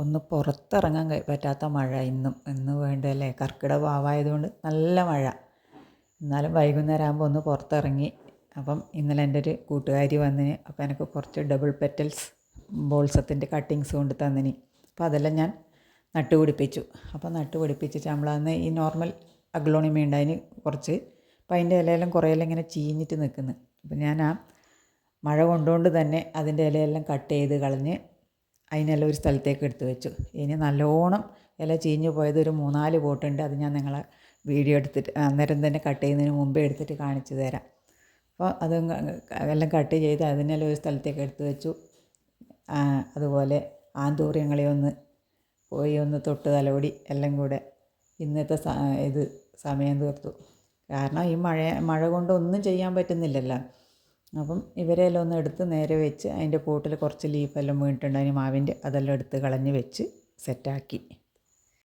ഒന്ന് പുറത്തിറങ്ങാൻ പറ്റാത്ത മഴ ഇന്ന് വേണ്ടല്ലേ. കർക്കിടക വാവായതുകൊണ്ട് നല്ല മഴ. എന്നാലും വൈകുന്നേരം ആകുമ്പോൾ ഒന്ന് പുറത്തിറങ്ങി. അപ്പം ഇന്നലെ എൻ്റെ ഒരു കൂട്ടുകാരി വന്നിന്. അപ്പോൾ എനിക്ക് കുറച്ച് ഡബിൾ പെറ്റൽസ് ബോൾസത്തിൻ്റെ കട്ടിങ്സ് കൊണ്ട് തന്നിന്. അപ്പോൾ അതെല്ലാം ഞാൻ നട്ടുപിടിപ്പിച്ചു. അപ്പോൾ നട്ടുപിടിപ്പിച്ചിട്ട് നമ്മളന്ന് ഈ നോർമൽ അഗ്ലോണിമ ഉണ്ടായിന് കുറച്ച്. അപ്പോൾ അതിൻ്റെ ഇലയെല്ലാം കുറേയെല്ലാം ഇങ്ങനെ ചീഞ്ഞിട്ട് നിൽക്കുന്നു. അപ്പോൾ ഞാൻ ആ മഴ കൊണ്ടുകൊണ്ട് തന്നെ അതിൻ്റെ ഇലയെല്ലാം കട്ട് ചെയ്ത് കളഞ്ഞ് അതിനെല്ലാം ഒരു സ്ഥലത്തേക്ക് എടുത്ത് വെച്ചു. ഇനി നല്ലോണം ഇല ചീഞ്ഞ് പോയത് ഒരു 3-4 പോട്ടുണ്ട്. അത് ഞാൻ നിങ്ങളെ വീഡിയോ എടുത്തിട്ട് അന്നേരം തന്നെ കട്ട് ചെയ്യുന്നതിന് മുമ്പേ എടുത്തിട്ട് കാണിച്ചു തരാം. അപ്പോൾ അത് എല്ലാം കട്ട് ചെയ്ത് അതിനെല്ലാം ഒരു സ്ഥലത്തേക്ക് എടുത്ത് വെച്ചു. അതുപോലെ ആന്തൂര്യങ്ങളെ ഒന്ന് തൊട്ട് തലോടി എല്ലാം കൂടെ ഇന്നത്തെ സമയം തീർത്തു. കാരണം ഈ മഴ കൊണ്ട് ഒന്നും ചെയ്യാൻ പറ്റുന്നില്ലല്ലോ. അപ്പം ഇവരെല്ലാം ഒന്ന് എടുത്ത് നേരെ വെച്ച് അതിൻ്റെ കൂട്ടിൽ കുറച്ച് ലീഫെല്ലാം വീണിട്ടുണ്ടായിന് മാവിൻ്റെ, അതെല്ലാം എടുത്ത് കളഞ്ഞ് വെച്ച് സെറ്റാക്കി.